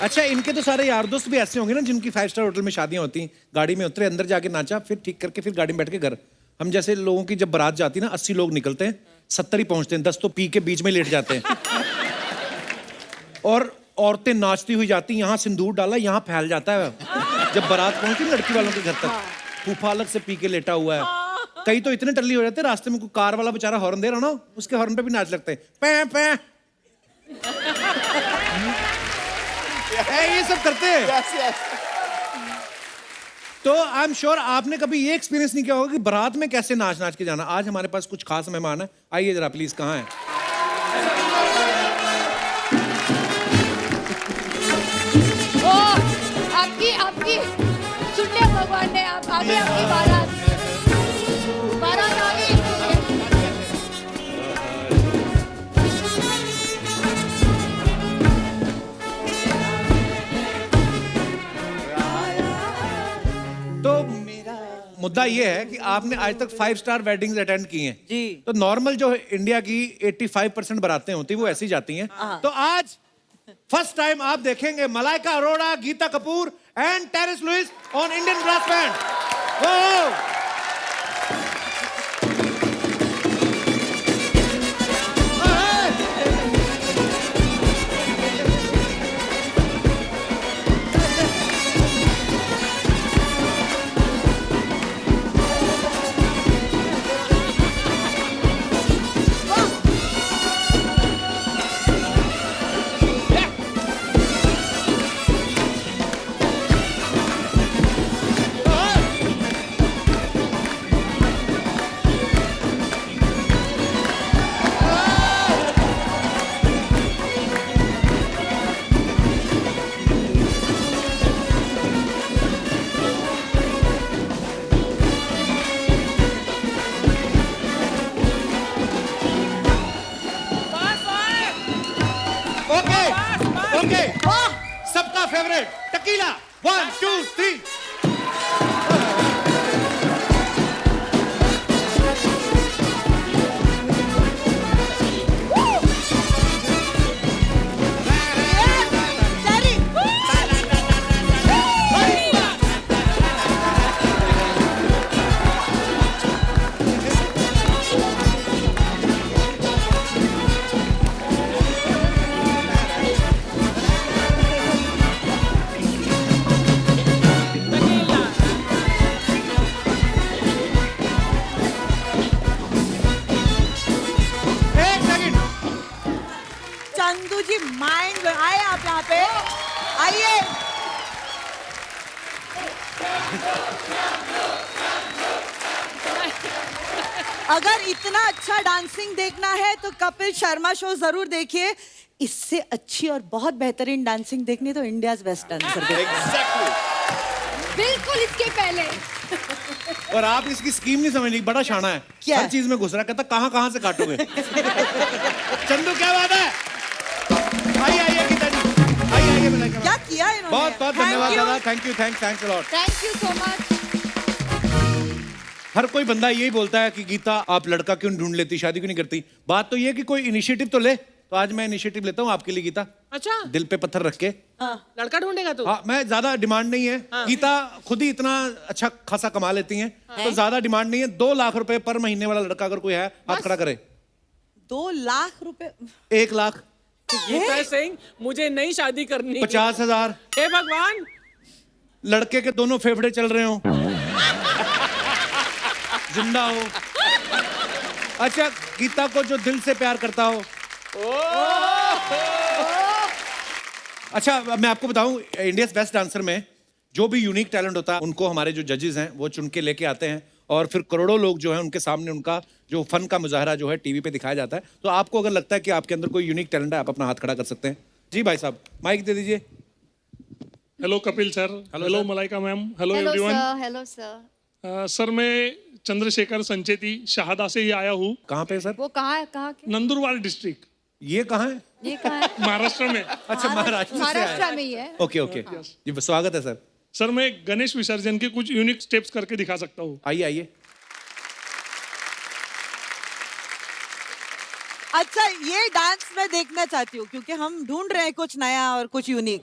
अच्छा, इनके तो सारे यार दोस्त भी ऐसे होंगे ना जिनकी 5 स्टार होटल में शादियां होती हैं, गाड़ी में उतरे, अंदर जाके नाचा, फिर ठीक करके फिर गाड़ी में बैठ के घर। हम जैसे लोगों की जब बारात जाती है ना, 80 लोग निकलते हैं, 70 ही पहुंचते हैं, 10 तो पी के बीच में लेट जाते हैं। और औरतें नाचती हुई जाती, यहाँ सिंदूर डाला, यहाँ फैल जाता है। जब बारात पहुंचती है लड़की वालों के घर तक, फूफा अलग से पी के लेटा हुआ है। कई तो इतने टल्ली हो जाते हैं, रास्ते में कोई कार वाला बेचारा हॉर्न दे रहा ना, उसके हॉर्न पे भी नाच लगते हैं, पै पै। ये सब करते हैं। तो आई एम श्योर आपने कभी ये एक्सपीरियंस नहीं किया होगा कि बारात में कैसे नाच नाच के जाना। आज हमारे पास कुछ खास मेहमान है, आइए जरा प्लीज। कहाँ है? ओ, आपकी सुन लिया भगवान ने, आप आगे आपकी बारात आ गई। तो मुद्दा ये है कि आपने आज तक 5 स्टार वेडिंग्स अटेंड की हैं। जी। तो नॉर्मल जो इंडिया की 85% बारातें होती हैं वो ऐसी जाती हैं। तो आज फर्स्ट टाइम आप देखेंगे Malaika Arora, Geeta Kapoor and Terence Lewis on Indian brass band. Okay, सबका favourite tequila. 1 2 3। Chandu ji mind आए आप यहाँ पे आइए। अगर इतना अच्छा डांसिंग देखना है तो कपिल शर्मा शो जरूर देखिए। इससे अच्छी और बहुत बेहतरीन डांसिंग देखनी तो इंडियाज बेस्ट डांसर बिल्कुल इसके पहले। और आप इसकी स्कीम नहीं समझ रही, बड़ा शाना है, क्या? हर चीज में घुस रहा, कहता कहाँ से काटोगे। चंदू क्या बात है, आइए गीता जी, आइए मलाइका। क्या किया इन्होंने? बहुत धन्यवाद दादा, thank you, thanks a lot. Thank you so much. हर कोई बंदा यही बोलता है कि गीता आप लड़का क्यों ढूंढ लेती, शादी क्यों नहीं करती। बात तो ये है कि कोई इनिशिएटिव तो ले। तो आज मैं इनिशिएटिव लेता हूँ आपके लिए गीता, अच्छा दिल पे पत्थर रख के। लड़का ढूंढेगा तू? हाँ, मैं ज्यादा डिमांड नहीं है। गीता खुद ही इतना अच्छा खासा कमा लेती हैं, तो ज्यादा डिमांड नहीं है। 2 लाख रुपए पर महीने वाला लड़का अगर कोई है, हाथ खड़ा करे। 2 लाख रुपए? 1 लाख, गीता सिंह, मुझे नई शादी करनी। 50,000। हे भगवान, लड़के के दोनों फेफड़े चल रहे हो, जिंदा हो। अच्छा, गीता को जो दिल से प्यार करता हो। अच्छा, मैं आपको बताऊं, इंडियाज बेस्ट डांसर में जो भी यूनिक टैलेंट होता है उनको हमारे जो जजेस हैं वो चुन के लेके आते हैं, और फिर करोड़ों लोग जो हैं उनके सामने उनका जो फन का मुजाहरा जो है टीवी पे दिखाया जाता है। तो आपको अगर लगता है कि आपके अंदर कोई यूनिक टैलेंट है, आप अपना हाथ खड़ा कर सकते हैं। जी भाई साहब, माइक दे दीजिए। Hello Kapil sir, hello Malaika ma'am, hello everyone. Hello sir. Sir मैं चंद्रशेखर संचेती शहादा से ही आया हूँ। कहाँ पे सर? वो कहाँ है, कहाँ के? नंदुरबार डिस्ट्रिक्ट। ये कहाँ है? ये कहाँ है? महाराष्ट्र में। अच्छा, महाराष्ट्र से आए। महाराष्ट्र में ही है। ओके जी, स्वागत है सर। सर मैं गणेश विसर्जन के कुछ यूनिक स्टेप्स करके दिखा सकता हूँ। आइए। अच्छा, ये डांस मैं देखना चाहती हूँ क्योंकि हम ढूंढ रहे हैं कुछ नया और कुछ यूनिक।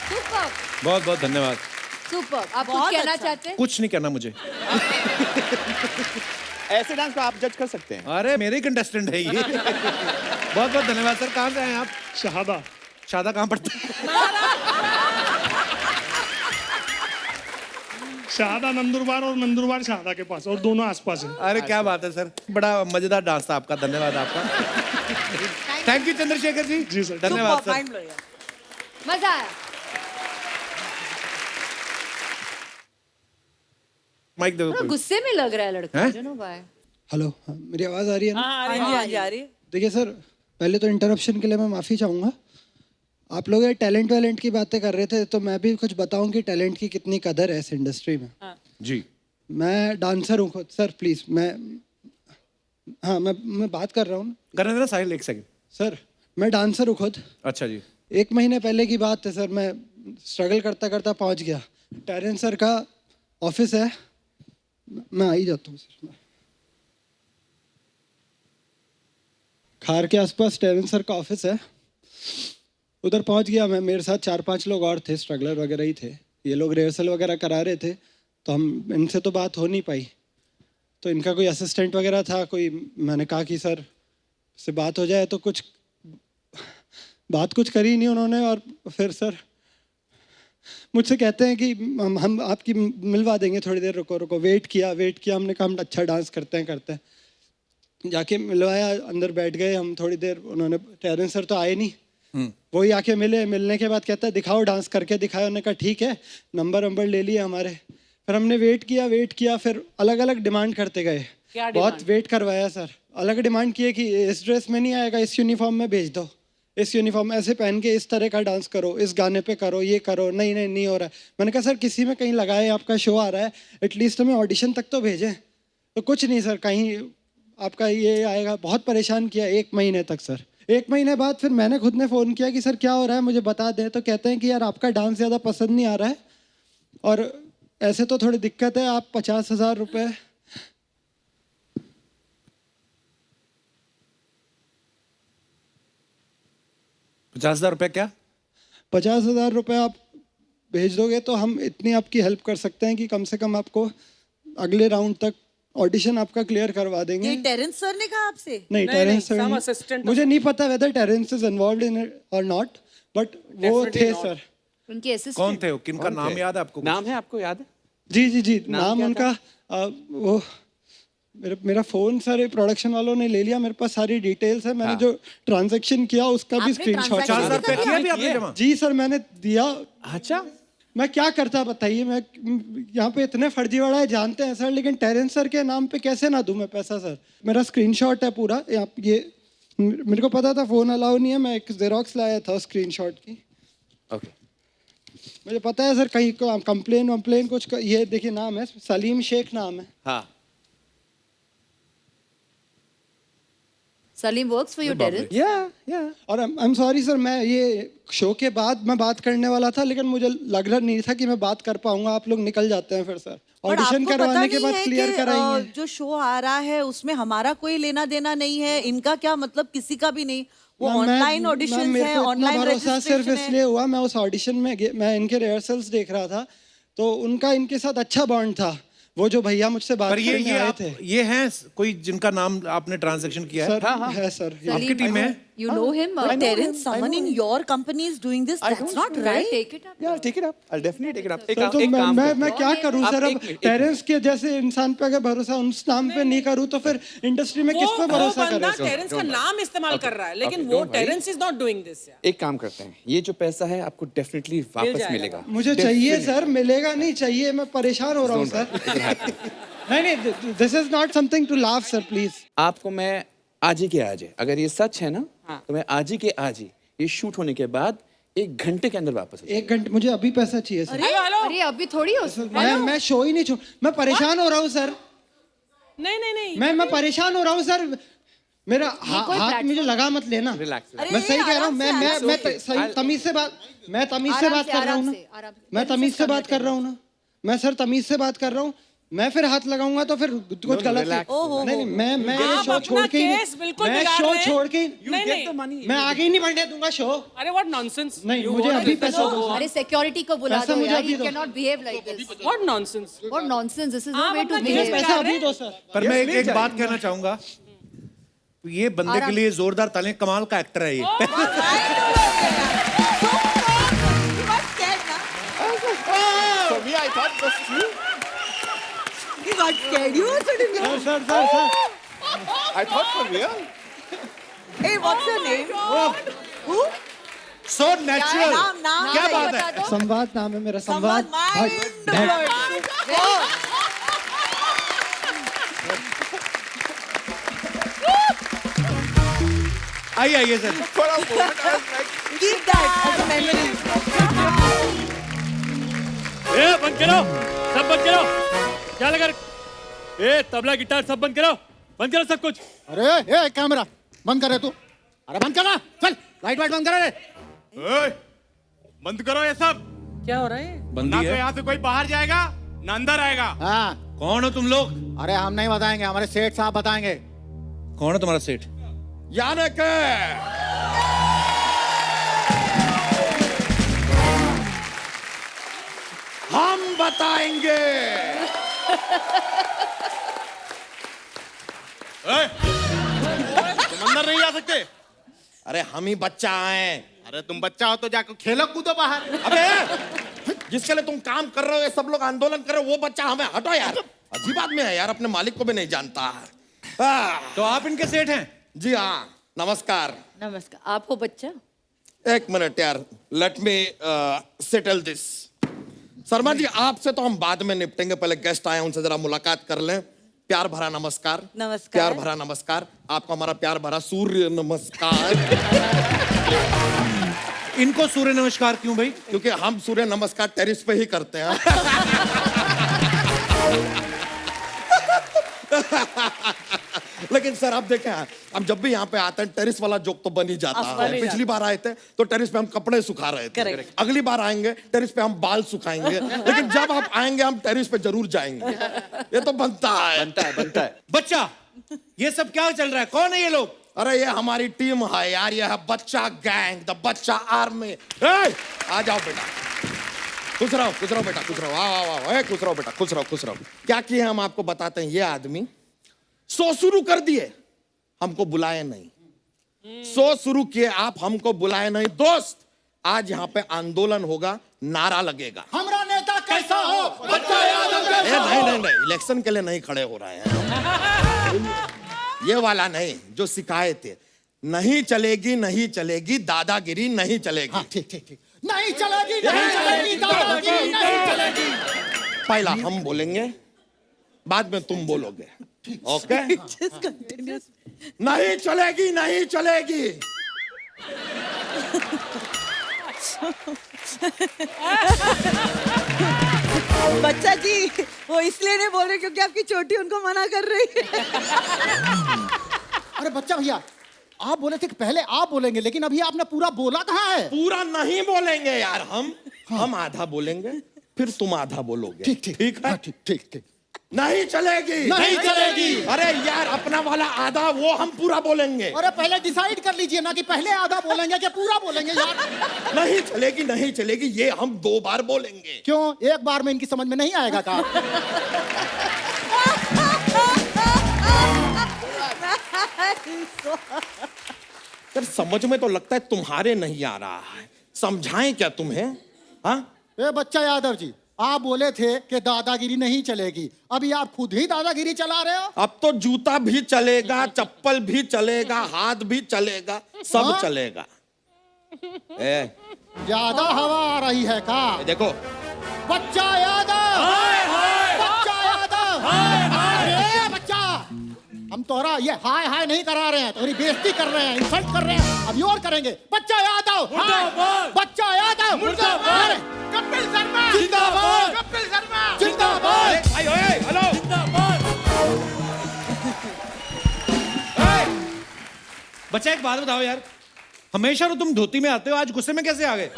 सुपर बहुत धन्यवाद। सुपर। आप कुछ बहुत कहना अच्छा। चाहते हैं? कुछ नहीं करना मुझे। ऐसे डांस को आप जज कर सकते हैं। अरे मेरे कंटेस्टेंट है ये। बहुत धन्यवाद सर। कहाँ से आए आप? शहादा। शादा कहाँ पड़ता है? शहादा नंदुरबार और नंदुरबार शहादा के पास, और दोनों आसपास है। अरे क्या बात है सर, बड़ा मजेदार डांस था आपका, धन्यवाद आपका। Thank you Chandrashekhar ji. जी सर, धन्यवाद सर। मजा आया। माइक दो। थोड़ा गुस्से में लग रहा है लड़का। हैं? I don't know why। Hello, हाँ, मेरी आवाज़ आ रही है ना? हाँ जी आ रही है। देखिए सर, पहले तो इंटरप्शन के लिए मैं माफ़ी चाहूँगा। आप लोग ये टैलेंट की बातें कर रहे थे, तो मैं भी कुछ बताऊं कि टैलेंट की कितनी कदर है इस इंडस्ट्री में। जी, मैं डांसर हूँ खुद सर, प्लीज़ मैं बात कर रहा हूँ। करने देना साहिल, 1 सेकंड। सर मैं डांसर हूँ खुद। अच्छा जी। 1 महीने पहले की बात है सर, मैं स्ट्रगल करता करता पहुँच गया। टेरेंस सर का ऑफिस है, मैं आ ही जाता हूँ सर। खार के आसपास टेरेंस सर का ऑफिस है, उधर पहुंच गया मैं। मेरे साथ 4-5 लोग और थे, स्ट्रगलर वगैरह ही थे। ये लोग रिहर्सल वगैरह करा रहे थे, तो हम इनसे तो बात हो नहीं पाई। तो इनका कोई असिस्टेंट वगैरह था कोई, मैंने कहा कि सर से बात हो जाए, तो कुछ करी नहीं उन्होंने। और फिर सर मुझसे कहते हैं कि हम आपकी मिलवा देंगे, थोड़ी देर रुको। वेट किया, हमने कहा हम अच्छा डांस करते हैं। जाके मिलवाया, अंदर बैठ गए हम थोड़ी देर। उन्होंने, टेरेंस सर तो आए नहीं, वही आके मिलने के बाद कहता है दिखाओ, डांस करके दिखाया। उन्होंने कहा ठीक है, नंबर ले लिए हमारे। फिर हमने वेट किया, फिर अलग अलग डिमांड करते गए। बहुत वेट करवाया सर, अलग डिमांड किए कि इस ड्रेस में नहीं आएगा, इस यूनिफॉर्म में भेज दो, इस यूनिफॉर्म ऐसे पहन के इस तरह का डांस करो, इस गाने पे करो, ये करो। नहीं हो रहा है। मैंने कहा सर किसी में कहीं लगाए, आपका शो आ रहा है, एटलीस्ट हमें ऑडिशन तक तो भेजें। तो कुछ नहीं सर, कहीं आपका ये आएगा। बहुत परेशान किया 1 महीने तक सर। 1 महीने बाद फिर मैंने खुद ने फ़ोन किया कि सर क्या हो रहा है, मुझे बता दें। तो कहते हैं कि यार आपका डांस ज़्यादा पसंद नहीं आ रहा है, और ऐसे तो थोड़ी दिक्कत है, आप 50,000 रुपये 50,000 रुपए क्या? 50,000 रुपये आप भेज दोगे तो हम इतनी आपकी हेल्प कर सकते हैं कि कम से कम आपको अगले राउंड तक ऑडिशन आपका क्लियर करवा देंगे। ये टेरेंस सर ने कहा आपसे? नहीं, टेरेंस सर some नहीं। assistant मुझे नहीं पता whether Terence is involved in it और नॉट, बट वो थे सर। उनके असिस्टेंट। कौन थे वो? किनका नाम याद है आपको? नाम है आपको याद है? जी नाम उनका वो मेरा फोन सारे प्रोडक्शन वालों ने ले लिया, मेरे पास सारी डिटेल्स है, मैंने जो ट्रांजैक्शन किया उसका भी स्क्रीनशॉट। 4,000 रुपए किया भी आपने जमा? जी सर मैंने दिया। अच्छा, मैं क्या करता बताइए, मैं यहाँ पे इतने फर्जीवाड़ा है जानते हैं सर, लेकिन टेरेंस सर के नाम पे कैसे ना दूं मैं पैसा सर। मेरा स्क्रीनशॉट है पूरा यहाँ, ये मेरे को पता था फोन अलाउ नहीं है, मैं एक जेरोक्स लाया था स्क्रीनशॉट की। ओके, मुझे पता है सर कहीं कंप्लेन वम्प्लेन कुछ ये देखिए नाम है सलीम शेख नाम है। हाँ, Salim works for you, Terence. या और आई एम सॉरी सर, मैं ये शो के बाद मैं बात करने वाला था, लेकिन मुझे लग रहा नहीं था कि मैं बात कर पाऊंगा। आप लोग निकल जाते हैं फिर सर, पर ऑडिशन आपको करवाने पता के नहीं बाद है क्लियर कि, कराएंगे। जो शो आ रहा है उसमें हमारा कोई लेना देना नहीं है, इनका क्या मतलब किसी का भी नहीं। वो ऑनलाइन ऑडिशन है, ऑनलाइन भरोसा सिर्फ रजिस्ट्रेशन इसलिए हुआ, मैं उस ऑडिशन में मैं इनके रिहर्सल्स देख रहा था, तो उनका इनके साथ अच्छा बॉन्ड था। वो जो भैया मुझसे बात पर करने आए थे, ये हैं कोई जिनका नाम आपने ट्रांजैक्शन किया है? सर है सर। आपकी टीम है? You know him? Terence, someone in your company is doing this. That's not right. Take it up. या take it up, I definitely take it up. Sir तो मैं क्या करूं सर, अब टेरेंस के जैसे इंसान पे अगर भरोसा उस नाम पे नहीं करूं तो फिर इंडस्ट्री में किस पे भरोसा वो बंदा करें? टेरेंस का नाम इस्तेमाल कर रहा है, लेकिन वो Terence is not doing this. एक काम करते हैं, ये जो पैसा है आपको डेफिनेटली वापस मिलेगा। मुझे चाहिए सर, मिलेगा नहीं चाहिए, मैं परेशान हो रहा हूँ सर। नहीं, this is not something to laugh sir, please. आपको मैं आज ही के आज है, अगर ये सच है ना तो मैं आज ही के आज ही ये शूट होने के बाद 1 घंटे के अंदर वापस आ 1 घंटे मुझे अभी पैसा चाहिए सर। अरे अभी थोड़ी हो मैं शो ही नहीं छोड़, मैं परेशान हो रहा हूँ सर। नहीं मैं परेशान हो रहा हूँ सर। मेरा हाथ मुझे लगा मत लेना। रिलैक्स। मैं सही कह रहा हूँ, मैं सही तमीज से बात कर रहा हूँ ना, मैं तमीज से बात कर रहा हूँ ना, मैं सर तमीज से बात कर रहा हूँ। मैं फिर हाथ लगाऊंगा तो फिर कुछ गलत है। नहीं, मैं शो छोड़ के मैं आगे ही नहीं बढ़ने दूंगा शो। अरे व्हाट नॉनसेंस। नहीं, मुझे अभी पैसा दो। अरे सिक्योरिटी को बुला पैसा दो मुझे यार, अभी you दो। cannot behave like this. What nonsense. What nonsense, this is no आप way to अपना मुझे केस behave. पैसा अभी दो सर। पर मैं एक बात कहना चाहूंगा, ये बंदे के लिए जोरदार तालियां, कमाल का एक्टर है ये। For me, I thought this was you. He got scared. You also did not. Sir I thought for real. Hey, what's your name? Who? So natural। नाम क्या सही बात बता है? दो। संवाद नाम है मेरा, संवाद। आइए sir. For a moment, I was like, Keep that as a memory. बंद करो, सब बंद करो। क्या लगा? तबला गिटार सब बंद करो सब कुछ। अरे ए कैमरा बंद कर रहे तू, अरे बंद करा, चल लाइट वाइट बंद करा रे। बंद करो ये सब। क्या हो रहा है? बंदी है। यहाँ से कोई बाहर जाएगा ना अंदर आएगा। हाँ, कौन हो तुम लोग? अरे हम नहीं बताएंगे, हमारे सेठ साहब बताएंगे। कौन है तुम्हारा सेठ? यानी के हम बताएंगे। तुम अंदर नहीं आ सकते। अरे हम ही बच्चा आए। अरे तुम बच्चा हो तो जाकर खेलो कूदो बाहर। अबे जिसके लिए तुम काम कर रहे हो, ये सब लोग आंदोलन कर रहे हो, वो बच्चा हमें हटो यार। अजीब आदमी है यार, अपने मालिक को भी नहीं जानता। तो आप इनके सेठ हैं? जी हाँ, नमस्कार। नमस्कार, आप हो बच्चा? एक मिनट यार, let me settle this. Sharma ji, आपसे तो हम बाद में निपटेंगे, पहले गेस्ट आए हैं उनसे जरा मुलाकात कर लें। प्यार भरा नमस्कार। नमस्कार। प्यार भरा नमस्कार। आपको हमारा प्यार भरा सूर्य नमस्कार। इनको सूर्य नमस्कार क्यों भाई? क्योंकि हम सूर्य नमस्कार टेरिस पे ही करते हैं। लेकिन सर आप देखें, हम जब भी यहाँ पे आते हैं टेरिस वाला जोक तो बन ही जाता है। पिछली बार आए थे तो टेरिस पे हम कपड़े सुखा रहे थे। अगली बार आएंगे टेरिस पे हम बाल सुखाएंगे। लेकिन जब आप आएंगे हम टेरिस पे जरूर जाएंगे। ये तो बनता है। बच्चा, ये सब क्या चल रहा है? कौन है ये लोग? अरे ये हमारी टीम है यार, ये है बच्चा गैंग, द बच्चा आर्मी। आ जाओ बेटा, खुश रहो बेटा, खुश रहो। वाह, खुश रहो बेटा, खुश रहो। क्या किए हम आपको बताते हैं। ये आदमी शो शुरू कर दिए, हमको बुलाए नहीं। शो शुरू किए आप, हमको बुलाए नहीं। दोस्त, आज यहाँ पे आंदोलन होगा, नारा लगेगा, हमारा नेता कैसा हो, बच्चा यादव कैसा हो। नहीं, इलेक्शन के लिए नहीं खड़े हो रहे हैं। ये वाला नहीं, जो सिखाए थे। नहीं चलेगी, नहीं चलेगी, दादागिरी नहीं चलेगी। हाँ, ठीक ठीक ठीक। नहीं चलेगी, नहीं चलेगी, दादागिरी नहीं चलेगी। पहला हम बोलेंगे, बाद में तुम बोलोगे। ओके? Just continuous. नहीं चलेगी, नहीं चलेगी। बच्चा जी वो इसलिए नहीं बोल रहे क्योंकि आपकी चोटी उनको मना कर रही है। अरे बच्चा भैया, आप बोले थे कि पहले आप बोलेंगे, लेकिन अभी आपने पूरा बोला कहाँ है? पूरा नहीं बोलेंगे यार हम आधा बोलेंगे, फिर तुम आधा बोलोगे। ठीक ठीक ठीक है? हाँ, ठीक ठीक ठीक। नहीं चलेगी, नहीं चलेगी। अरे यार अपना वाला आधा वो हम पूरा बोलेंगे। अरे पहले डिसाइड कर लीजिए ना कि पहले आधा बोलेंगे कि पूरा बोलेंगे यार। नहीं चलेगी, नहीं चलेगी, ये हम 2 बार बोलेंगे। क्यों, एक बार में इनकी समझ में नहीं आएगा का? सर समझ में तो लगता है तुम्हारे नहीं आ रहा है, समझाएं क्या तुम्हें? हाँ ए बच्चा यादव जी, आप बोले थे कि दादागिरी नहीं चलेगी, अभी आप खुद ही दादागिरी चला रहे हो। अब तो जूता भी चलेगा, चप्पल भी चलेगा, हाथ भी चलेगा, सब हाँ? चलेगा। ए, ज्यादा हवा आ रही है का? देखो बच्चा यादव, बच्चा यादव, अरे बच्चा, हम तोहरा ये हाय हाय नहीं करा रहे हैं, तुम्हारी बेइज्जती कर रहे हैं, इंसल्ट कर रहे हैं, अब और करेंगे। बच्चा यादव, बच्चा यादव, मुर्दाबाद, कपिल शर्मा जिंदाबाद, कपिल शर्मा जिंदाबाद। भाई ओए हेलो बच्चा एक बात बताओ यार, हमेशा तो तुम धोती में आते हो, आज गुस्से में कैसे आ गए?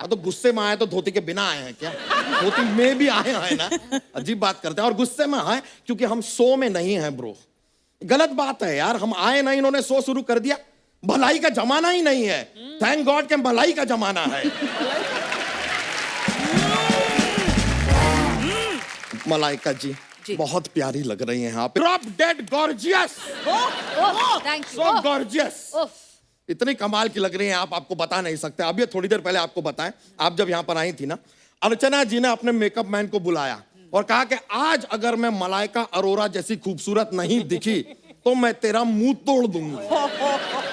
तो गुस्से में आए तो धोती के बिना आए हैं क्या? धोती में भी आए हैं ना, अजीब बात करते हैं। और गुस्से में आए क्योंकि हम शो में नहीं हैं ब्रो, गलत बात है यार। हम आए ना, इन्होंने शो शुरू कर दिया। भलाई का जमाना ही नहीं है, थैंक गॉड के भलाई का जमाना है। मलाइका जी बहुत प्यारी लग रही हैं आप, drop dead gorgeous, thank so gorgeous, इतनी कमाल की लग रही हैं आप, आपको बता नहीं सकते। अब ये थोड़ी देर पहले आपको बताएं, आप जब यहाँ पर आई थी ना, अर्चना जी ने अपने मेकअप मैन को बुलाया और कहा कि आज अगर मैं मलाइका अरोरा जैसी खूबसूरत नहीं दिखी तो मैं तेरा मुंह तोड़ दूंगा।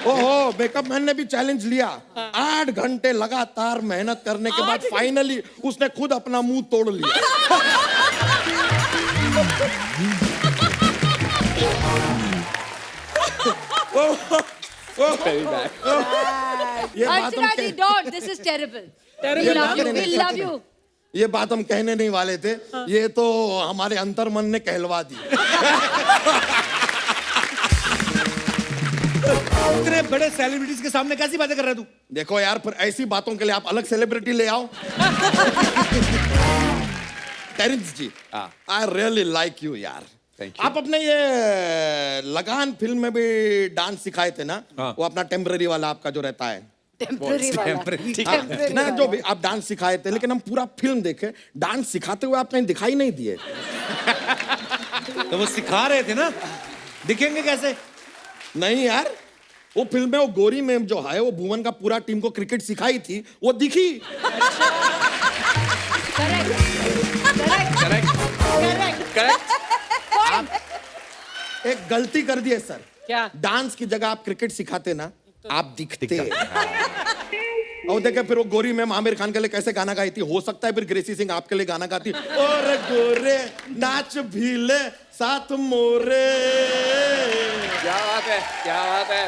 ओहो, मेकअप मैन ने भी चैलेंज लिया। 8 घंटे लगातार मेहनत करने के बाद फाइनली उसने खुद अपना मुंह तोड़ लिया। ये बात हम अर्चना जी, डोंट, दिस इज टेरिबल। ये बात हम We love you. ये बात हम कहने नहीं वाले थे, ये तो हमारे अंतर्मन ने कहलवा दी। इतने बड़े सेलिब्रिटीज के सामने कैसी बातें कर रहा है तू? देखो यार, फिर ऐसी बातों के लिए आप अलग सेलिब्रिटी ले आओ। Terence ji, I really like you यार। आप अपने ये लगान फिल्म में भी डांस सिखाए थे ना, वो अपना टेम्पररी वाला आपका जो रहता है, ना जो भी आप डांस सिखाए थे, लेकिन हम पूरा फिल्म देखे, डांस सिखाते हुए आप कहीं दिखाई नहीं दिए। तो वो सिखा रहे थे ना, दिखेंगे कैसे? नहीं यार, वो फिल्म में वो गोरी मैम जो है, वो भुवन का पूरा टीम को क्रिकेट सिखाई थी, वो दिखी। आप एक गलती कर दिए सर। क्या? डांस की जगह आप क्रिकेट सिखाते ना, आप दिखते। और देखे फिर वो गोरी मैम आमिर खान के लिए कैसे गाना गाई थी, हो सकता है फिर ग्रेसी सिंह आपके लिए गाना गाती, और गोरे नाच भीले साथ मोरे। क्या बात है, क्या बात है।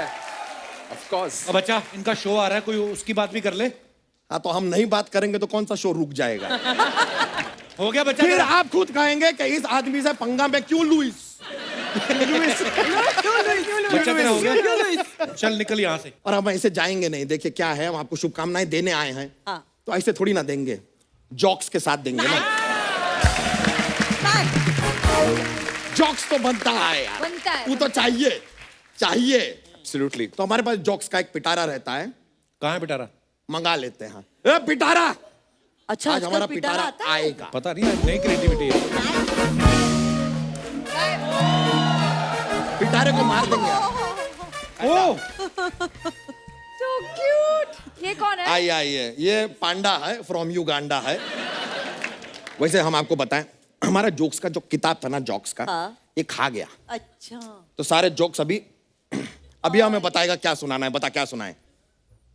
Of course. अब अच्छा, इनका शो आ रहा है, कोई उसकी बात भी कर ले। हाँ, तो हम नहीं बात करेंगे तो कौन सा शो रुक जाएगा? हो गया बच्चा? फिर आप खुद कहेंगे कि इस आदमी से पंगा में क्यों लुइस? बच्चा तेरा हो गया? चल निकल यहाँ से। और हम ऐसे जाएंगे नहीं। देखिए क्या है, हम आपको शुभकामनाएं देने आए हैं, तो ऐसे थोड़ी ना देंगे, जॉक्स के साथ देंगे ना। जॉक्स तो बनता है यार, बनता है। वो तो चाहिए चाहिए। एब्सोल्युटली। तो हमारे पास जॉक्स का एक पिटारा रहता है, कहाँ है पिटारा? मंगा लेते हैं। ए पिटारा, अच्छा आज आजकल हमारा पिटारा पिटारा आता है? आएगा। पता नहीं, आज नई क्रिएटिविटी है। पिटारे को मार देंगे। ओ, So cute. ये कौन है? आइए, ये पांडा है, फ्रॉम युगांडा है। वैसे हम आपको बताएं, हमारा जोक्स का जो किताब था ना, जॉक्स का, ये खा गया। अच्छा तो सारे जोक्स अभी हमें बताएगा क्या सुनाना है, बता क्या सुनाए।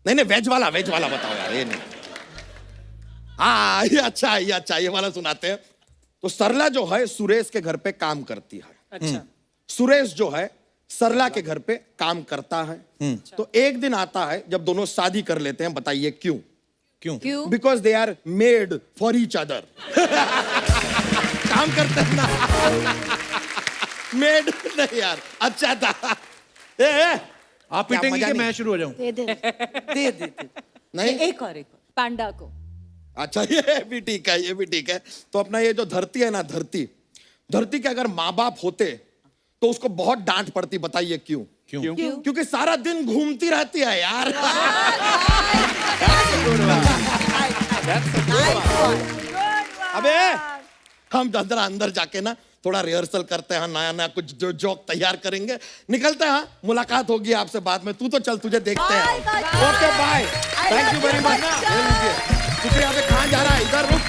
नहीं वेज वाला बताओ यार, ये नहीं। हाँ ये अच्छा है, ये वाला सुनाते हैं। तो सरला जो है सुरेश के घर पे काम करती है। अच्छा सुरेश जो है सरला के घर पे काम करता है। तो एक दिन आता है जब दोनों शादी कर लेते हैं। बताइए क्यों? क्यों? Because they are made for each other. काम करते हैं ना। मेड नहीं यार, अच्छा था। आप पिटेंगे कि मैं शुरू हो जाऊं? दे नहीं एक और पांडा को। अच्छा ये भी ठीक है। तो अपना ये जो धरती है ना, धरती के अगर माँ बाप होते तो उसको बहुत डांट पड़ती। बताइए क्यों? क्योंकि सारा दिन घूमती रहती है यार। अबे हम अंदर जाके ना थोड़ा रिहर्सल करते हैं, नया कुछ जो जोक तैयार करेंगे, निकलते हैं। मुलाकात होगी आपसे बाद में। तू तो चल, तुझे देखते हैं। Okay bye, thank you very much. शुक्रिया। अबे कहाँ जा रहा है? इधर रुक।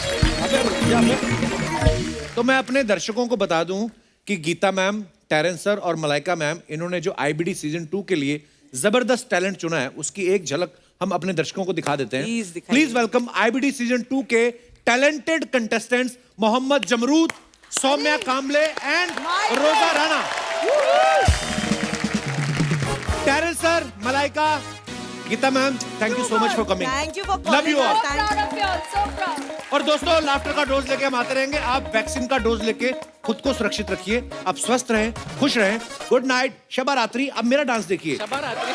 तो मैं अपने दर्शकों को बता दूं कि गीता मैम, टेरेंस सर और मलाइका मैम, इन्होंने जो आईबीडी सीजन 2 के लिए जबरदस्त टैलेंट चुना है, उसकी एक झलक हम अपने दर्शकों को दिखा देते हैं। प्लीज वेलकम आईबीडी सीजन 2 के talented contestants Mohammad Jamrud, Saumya Kamle and Roja Rana. Terence sir, Malaika, Geeta ma'am, thank you so much for coming. Thank you for love you all. Proud of you all, so proud. और दोस्तों, लाफ्टर का डोज लेके हम आते रहेंगे। आप वैक्सीन का डोज लेके खुद को सुरक्षित रखिए। आप स्वस्थ रहें, खुश रहें। गुड नाइट, शबा रात्रि। अब मेरा डांस देखिए। शबा रात्रि।